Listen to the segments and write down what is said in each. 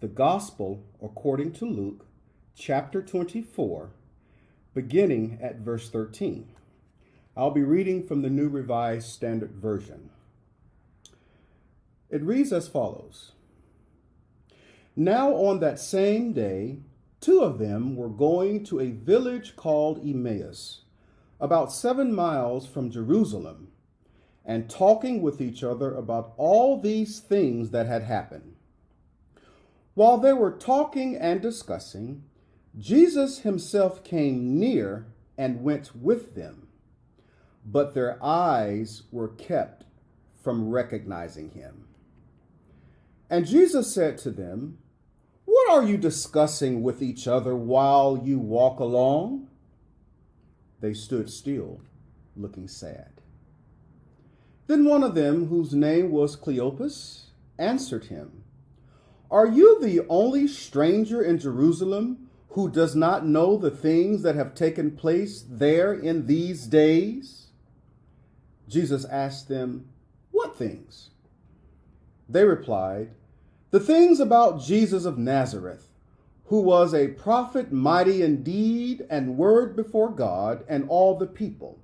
the Gospel according to Luke, chapter 24, beginning at verse 13. I'll be reading from the New Revised Standard Version. It reads as follows. Now on that same day, two of them were going to a village called Emmaus, about 7 miles from Jerusalem, and talking with each other about all these things that had happened. While they were talking and discussing, Jesus himself came near and went with them, but their eyes were kept from recognizing him. And Jesus said to them, "What are you discussing with each other while you walk along?" They stood still, looking sad. Then one of them, whose name was Cleopas, answered him, "Are you the only stranger in Jerusalem who does not know the things that have taken place there in these days?" Jesus asked them, "What things?" They replied, "The things about Jesus of Nazareth, who was a prophet mighty in deed and word before God and all the people,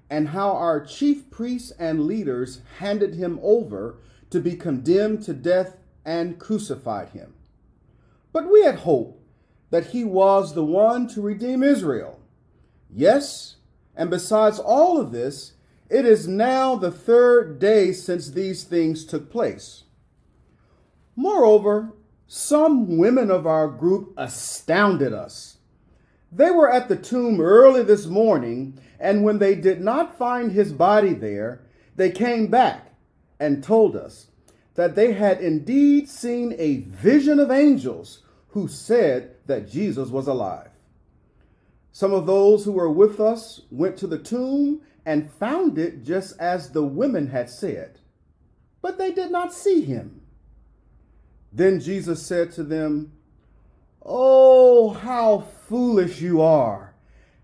and how our chief priests and leaders handed him over to be condemned to death and crucified him. But we had hoped that he was the one to redeem Israel. Yes, and besides all of this, it is now the 3rd day since these things took place. Moreover, some women of our group astounded us. They were at the tomb early this morning, and when they did not find his body there, they came back and told us that they had indeed seen a vision of angels who said that Jesus was alive. Some of those who were with us went to the tomb and found it just as the women had said, but they did not see him." Then Jesus said to them, "Oh, how foolish you are,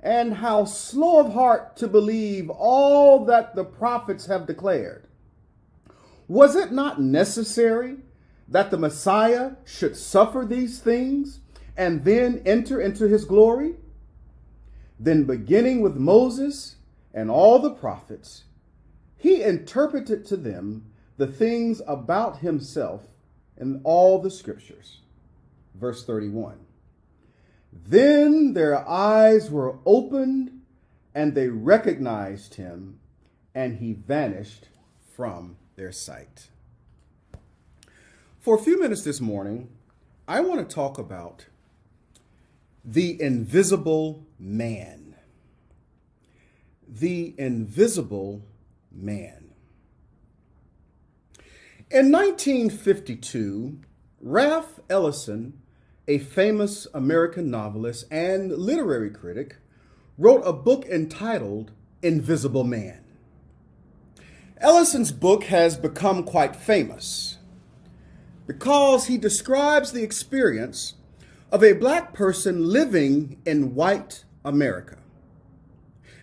and how slow of heart to believe all that the prophets have declared. Was it not necessary that the Messiah should suffer these things and then enter into his glory?" Then beginning with Moses and all the prophets, he interpreted to them the things about himself in all the scriptures. Verse 31. Then their eyes were opened and they recognized him, and he vanished from their sight. For a few minutes this morning, I want to talk about the invisible man. The invisible man. In 1952, Ralph Ellison, a famous American novelist and literary critic, wrote a book entitled Invisible Man. Ellison's book has become quite famous because he describes the experience of a black person living in white America.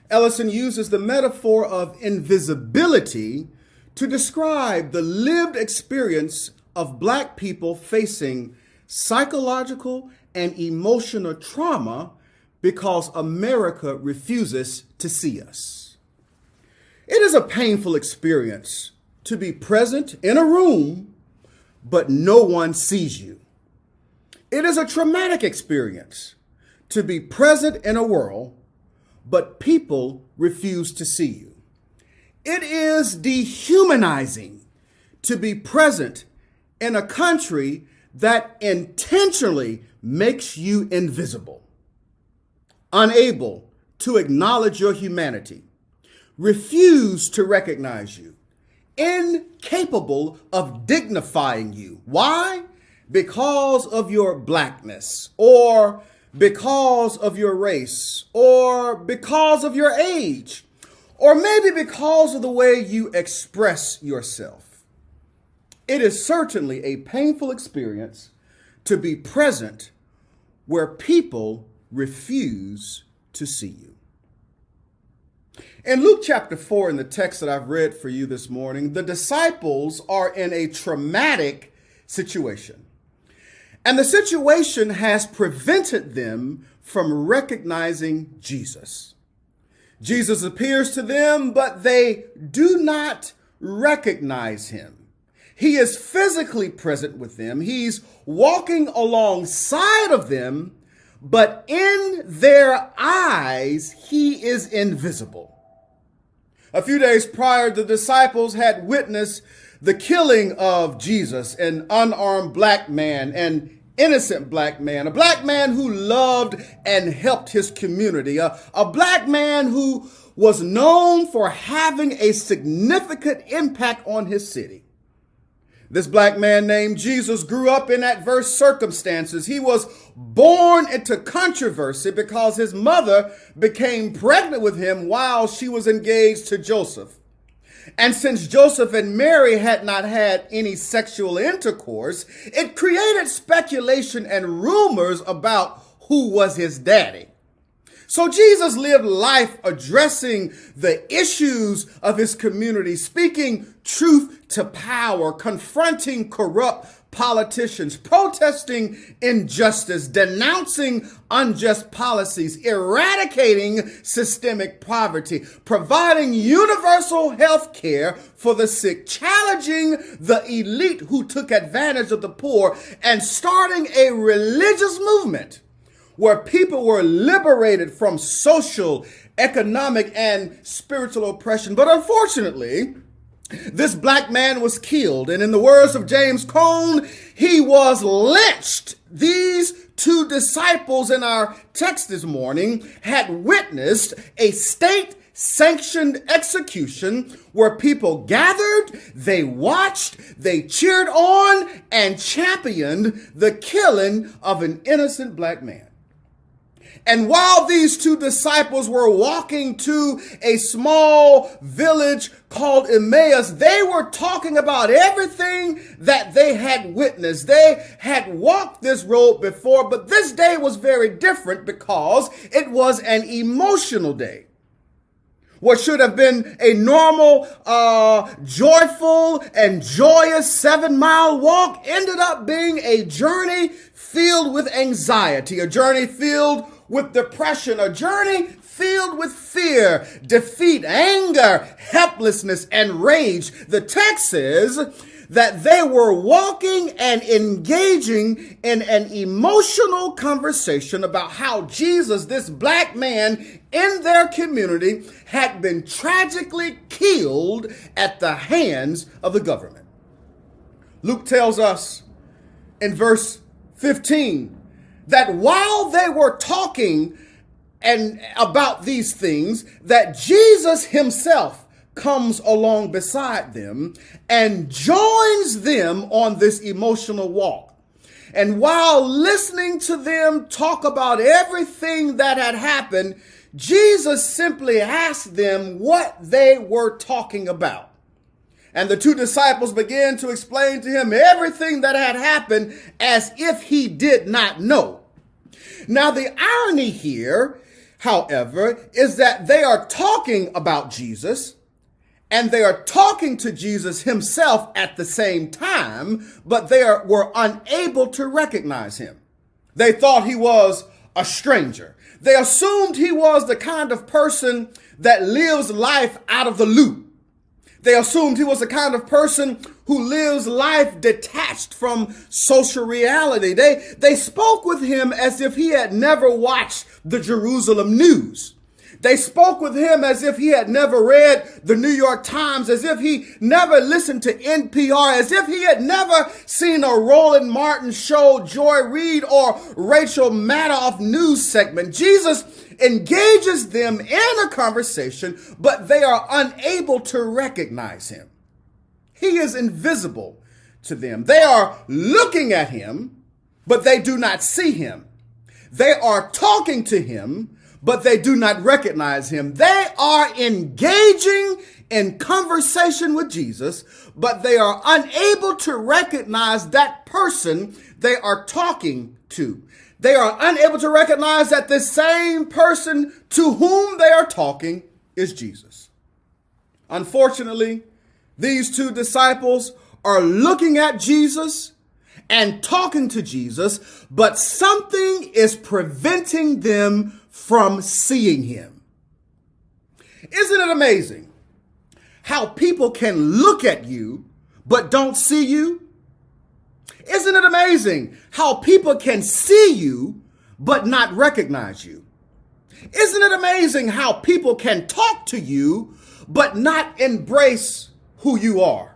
Ellison uses the metaphor of invisibility to describe the lived experience of black people facing psychological and emotional trauma because America refuses to see us. It is a painful experience to be present in a room, but no one sees you. It is a traumatic experience to be present in a world, but people refuse to see you. It is dehumanizing to be present in a country that intentionally makes you invisible, unable to acknowledge your humanity, refuse to recognize you, incapable of dignifying you. Why? Because of your blackness, or because of your race, or because of your age, or maybe because of the way you express yourself. It is certainly a painful experience to be present where people refuse to see you. In Luke chapter 4, in the text that I've read for you this morning, the disciples are in a traumatic situation. And the situation has prevented them from recognizing Jesus. Jesus appears to them, but they do not recognize him. He is physically present with them. He's walking alongside of them, but in their eyes, he is invisible. A few days prior, the disciples had witnessed the killing of Jesus, an unarmed black man, an innocent black man, a black man who loved and helped his community, a black man who was known for having a significant impact on his city. This black man named Jesus grew up in adverse circumstances. He was born into controversy because his mother became pregnant with him while she was engaged to Joseph. And since Joseph and Mary had not had any sexual intercourse, it created speculation and rumors about who was his daddy. So Jesus lived life addressing the issues of his community, speaking truth to power, confronting corrupt politicians, protesting injustice, denouncing unjust policies, eradicating systemic poverty, providing universal health care for the sick, challenging the elite who took advantage of the poor, and starting a religious movement where people were liberated from social, economic, and spiritual oppression. But unfortunately, this black man was killed, and in the words of James Cone, he was lynched. These two disciples in our text this morning had witnessed a state-sanctioned execution where people gathered, they watched, they cheered on, and championed the killing of an innocent black man. And while these two disciples were walking to a small village called Emmaus, they were talking about everything that they had witnessed. They had walked this road before, but this day was very different because it was an emotional day. What should have been a normal, joyful and joyous 7-mile walk ended up being a journey filled with anxiety, a journey filled with depression, a journey filled with fear, defeat, anger, helplessness, and rage. The text says that they were walking and engaging in an emotional conversation about how Jesus, this black man in their community, had been tragically killed at the hands of the government. Luke tells us in verse 15 that while they were talking and about these things, that Jesus himself comes along beside them and joins them on this emotional walk. And while listening to them talk about everything that had happened, Jesus simply asked them what they were talking about. And the two disciples began to explain to him everything that had happened as if he did not know. Now, the irony here, however, is that they are talking about Jesus and they are talking to Jesus himself at the same time, but they were unable to recognize him. They thought he was a stranger. They assumed he was the kind of person that lives life out of the loop. They assumed he was the kind of person who lives life detached from social reality. They spoke with him as if he had never watched the Jerusalem news. They spoke with him as if he had never read the New York Times, as if he never listened to NPR, as if he had never seen a Roland Martin show, Joy Reid, or Rachel Maddow news segment. Jesus engages them in a conversation, but they are unable to recognize him. He is invisible to them. They are looking at him, but they do not see him. They are talking to him, but they do not recognize him. They are engaging in conversation with Jesus, but they are unable to recognize that person they are talking to. They are unable to recognize that the same person to whom they are talking is Jesus. Unfortunately, these two disciples are looking at Jesus and talking to Jesus, but something is preventing them from seeing him. Isn't it amazing how people can look at you but don't see you? Isn't it amazing how people can see you but not recognize you? Isn't it amazing how people can talk to you but not embrace who you are?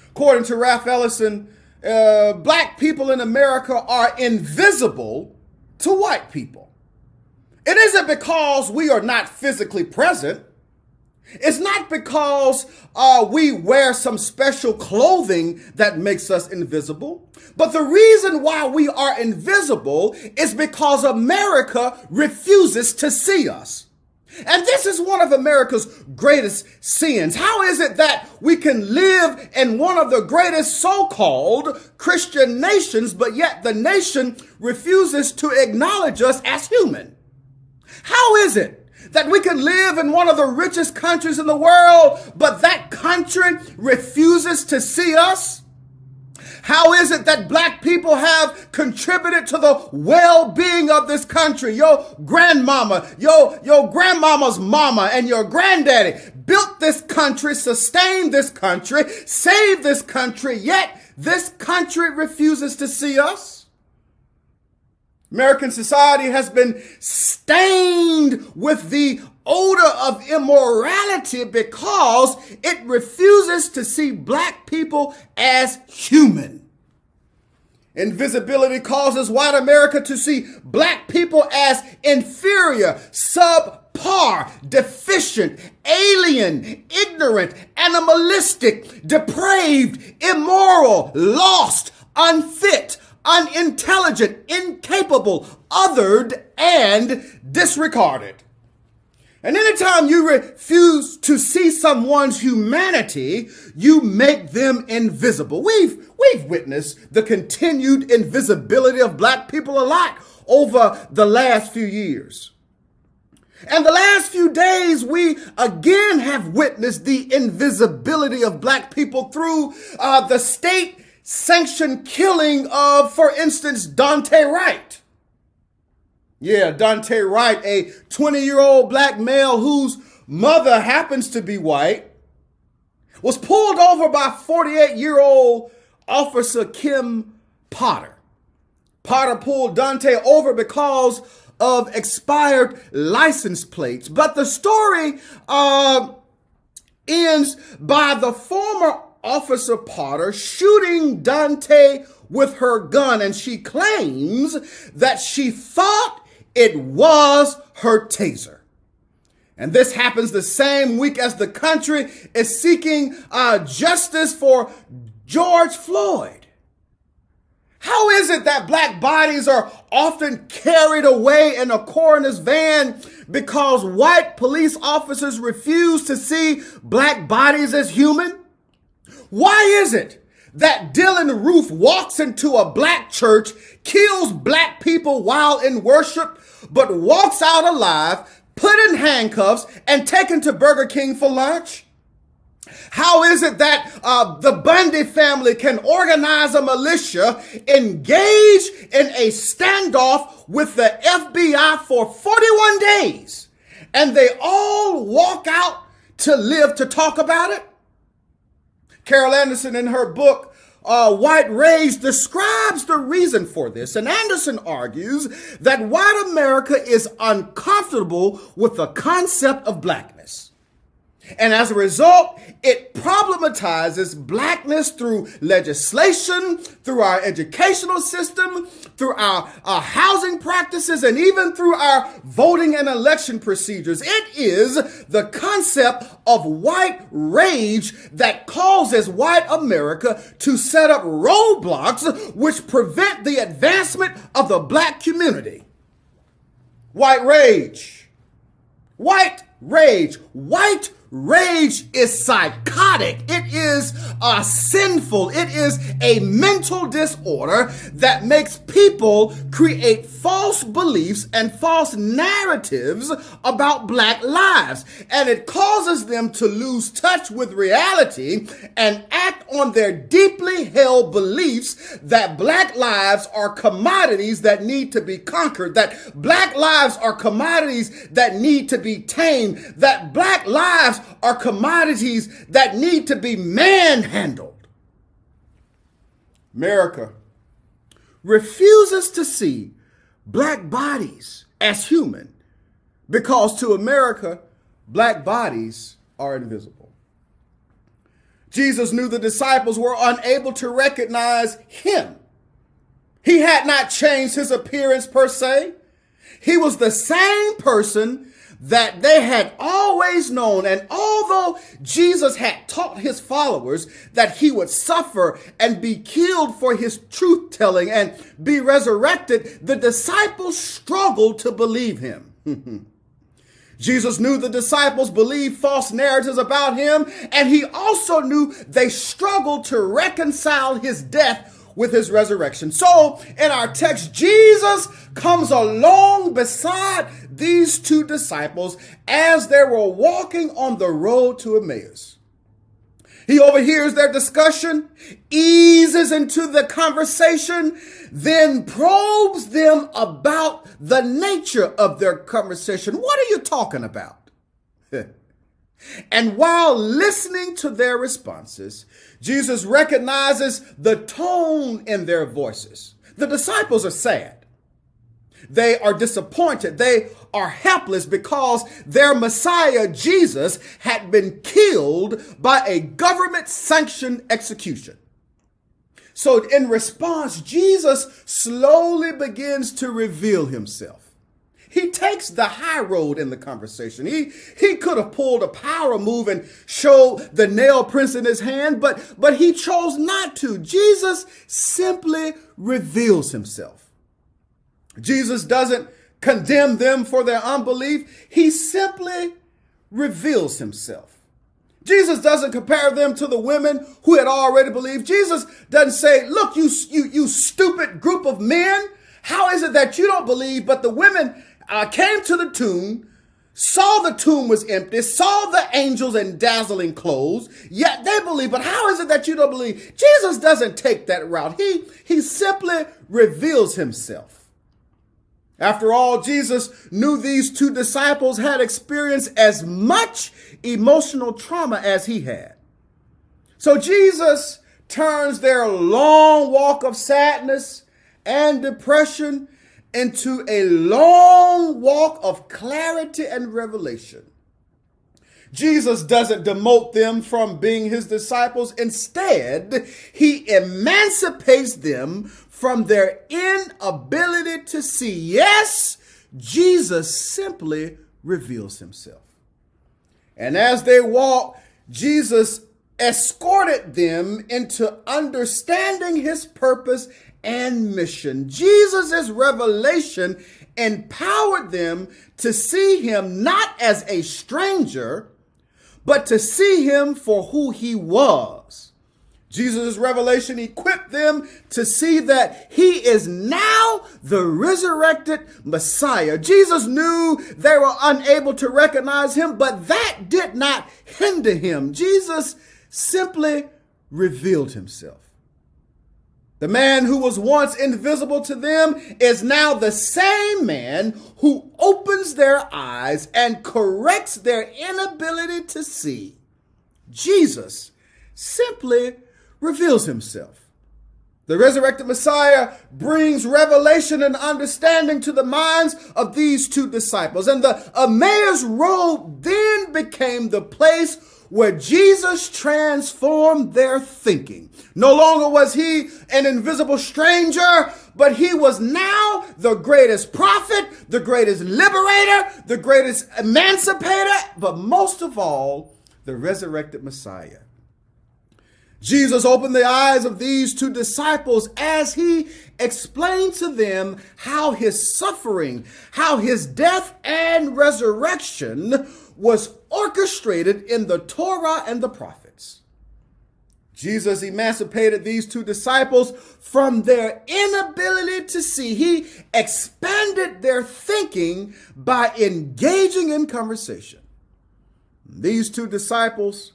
According to Ralph Ellison, black people in America are invisible to white people. It isn't because we are not physically present. It's not because we wear some special clothing that makes us invisible. But the reason why we are invisible is because America refuses to see us. And this is one of America's greatest sins. How is it that we can live in one of the greatest so-called Christian nations, but yet the nation refuses to acknowledge us as human? How is it that we can live in one of the richest countries in the world, but that country refuses to see us? How is it that black people have contributed to the well-being of this country? Your grandmama, your grandmama's mama, and your granddaddy built this country, sustained this country, saved this country, yet this country refuses to see us. American society has been stained with the odor of immorality because it refuses to see black people as human. Invisibility causes white America to see black people as inferior, subpar, deficient, alien, ignorant, animalistic, depraved, immoral, lost, unfit, unintelligent, incapable, othered, and disregarded. And anytime you refuse to see someone's humanity, you make them invisible. We've witnessed the continued invisibility of black people a lot over the last few years. And the last few days, we again have witnessed the invisibility of black people through the state-sanctioned killing of, for instance, Dante Wright. Yeah, Dante Wright, a 20-year-old black male whose mother happens to be white, was pulled over by 48-year-old Officer Kim Potter. Potter pulled Dante over because of expired license plates. But the story ends by the former Officer Potter shooting Dante with her gun, and she claims that she thought it was her taser. And this happens the same week as the country is seeking justice for George Floyd. How is it that black bodies are often carried away in a coroner's van because white police officers refuse to see black bodies as human? Why is it that Dylan Roof walks into a black church, kills black people while in worship, but walks out alive, put in handcuffs, and taken to Burger King for lunch? How is it that the Bundy family can organize a militia, engage in a standoff with the FBI for 41 days, and they all walk out to live to talk about it? Carol Anderson, in her book, White Rage, describes the reason for this. And Anderson argues that white America is uncomfortable with the concept of blackness. And as a result, it problematizes blackness through legislation, through our educational system, through our housing practices, and even through our voting and election procedures. It is the concept of white rage that causes white America to set up roadblocks which prevent the advancement of the black community. White rage. White rage. White rage is psychotic. It is sinful. It is a mental disorder that makes people create false beliefs and false narratives about black lives. And it causes them to lose touch with reality and act on their deeply held beliefs that black lives are commodities that need to be conquered, that black lives are commodities that need to be tamed, that black lives are commodities that need to be manhandled. America refuses to see black bodies as human because to America, black bodies are invisible. Jesus knew the disciples were unable to recognize him. He had not changed his appearance per se. He was the same person that they had always known. And although Jesus had taught his followers that he would suffer and be killed for his truth telling and be resurrected, the disciples struggled to believe him. Jesus knew the disciples believed false narratives about him, and he also knew they struggled to reconcile his death with his resurrection. So in our text, Jesus comes along beside these two disciples as they were walking on the road to Emmaus. He overhears their discussion, eases into the conversation, then probes them about the nature of their conversation. What are you talking about? And while listening to their responses, Jesus recognizes the tone in their voices. The disciples are sad. They are disappointed. They are helpless because their Messiah, Jesus, had been killed by a government-sanctioned execution. So in response, Jesus slowly begins to reveal himself. He takes the high road in the conversation. He could have pulled a power move and showed the nail prints in his hand, but he chose not to. Jesus simply reveals himself. Jesus doesn't condemn them for their unbelief. He simply reveals himself. Jesus doesn't compare them to the women who had already believed. Jesus doesn't say, look, you stupid group of men, how is it that you don't believe? But the women came to the tomb, saw the tomb was empty, saw the angels in dazzling clothes, yet they believe. But how is it that you don't believe? Jesus doesn't take that route. He simply reveals himself. After all, Jesus knew these two disciples had experienced as much emotional trauma as he had. So Jesus turns their long walk of sadness and depression into a long walk of clarity and revelation. Jesus doesn't demote them from being his disciples. Instead, he emancipates them from their inability to see. Yes, Jesus simply reveals himself. And as they walked, Jesus escorted them into understanding his purpose and mission. Jesus' revelation empowered them to see him not as a stranger, but to see him for who he was. Jesus' revelation equipped them to see that he is now the resurrected Messiah. Jesus knew they were unable to recognize him, but that did not hinder him. Jesus simply revealed himself. The man who was once invisible to them is now the same man who opens their eyes and corrects their inability to see. Jesus simply reveals himself. The resurrected Messiah brings revelation and understanding to the minds of these two disciples. And the Emmaus Road then became the place where Jesus transformed their thinking. No longer was he an invisible stranger, but he was now the greatest prophet, the greatest liberator, the greatest emancipator, but most of all, the resurrected Messiah. Jesus opened the eyes of these two disciples as he explained to them how his suffering, how his death and resurrection was orchestrated in the Torah and the prophets. Jesus emancipated these two disciples from their inability to see. He expanded their thinking by engaging in conversation. These two disciples,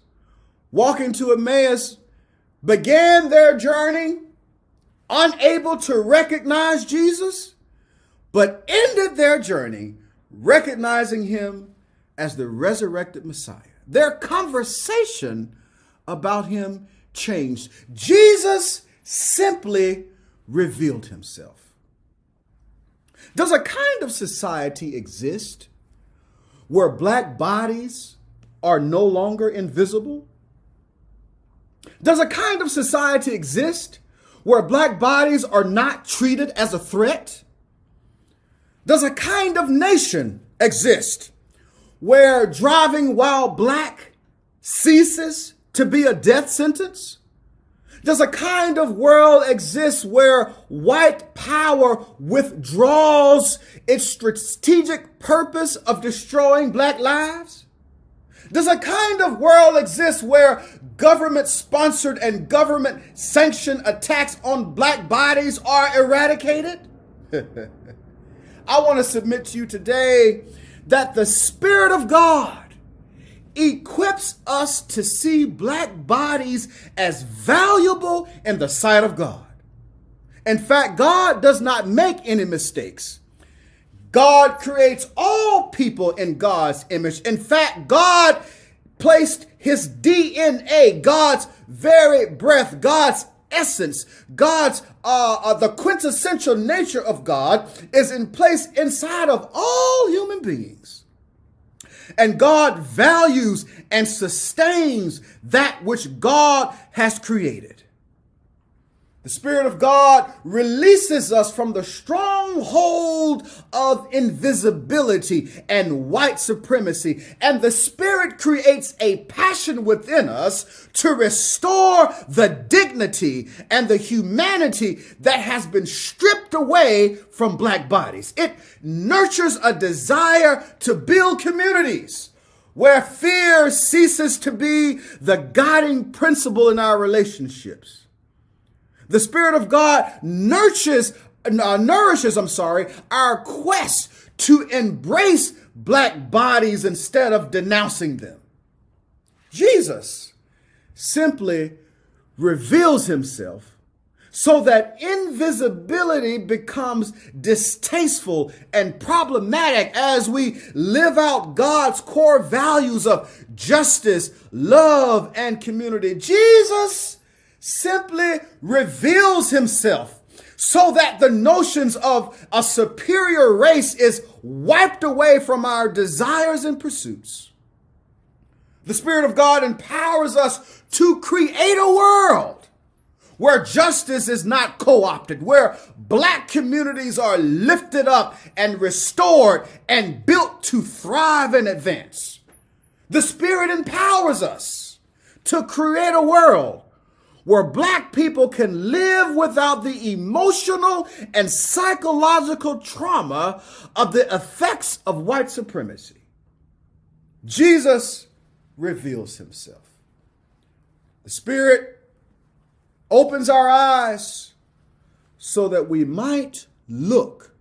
walking to Emmaus, began their journey unable to recognize Jesus, but ended their journey recognizing him as the resurrected Messiah. Their conversation about him changed. Jesus simply revealed himself. Does a kind of society exist where black bodies are no longer invisible? Does a kind of society exist where black bodies are not treated as a threat? Does a kind of nation exist where driving while black ceases to be a death sentence? Does a kind of world exist where white power withdraws its strategic purpose of destroying black lives? Does a kind of world exist where government-sponsored and government-sanctioned attacks on black bodies are eradicated? I want to submit to you today that the Spirit of God equips us to see black bodies as valuable in the sight of God. In fact, God does not make any mistakes. God creates all people in God's image. In fact, God placed his DNA, God's very breath, God's essence, God's the quintessential nature of God is in place inside of all human beings. And God values and sustains that which God has created. The Spirit of God releases us from the stronghold of invisibility and white supremacy. And the Spirit creates a passion within us to restore the dignity and the humanity that has been stripped away from black bodies. It nurtures a desire to build communities where fear ceases to be the guiding principle in our relationships. The Spirit of God nourishes our quest to embrace black bodies instead of denouncing them. Jesus simply reveals himself so that invisibility becomes distasteful and problematic as we live out God's core values of justice, love, and community. Jesus simply reveals himself so that the notions of a superior race is wiped away from our desires and pursuits. The Spirit of God empowers us to create a world where justice is not co-opted, where black communities are lifted up and restored and built to thrive and advance. The Spirit empowers us to create a world where black people can live without the emotional and psychological trauma of the effects of white supremacy. Jesus reveals himself. The Spirit opens our eyes so that we might look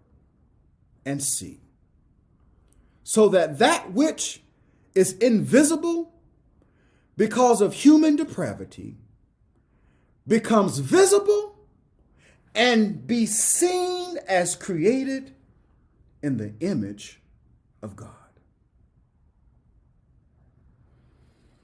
and see, so that that which is invisible because of human depravity becomes visible and be seen as created in the image of God.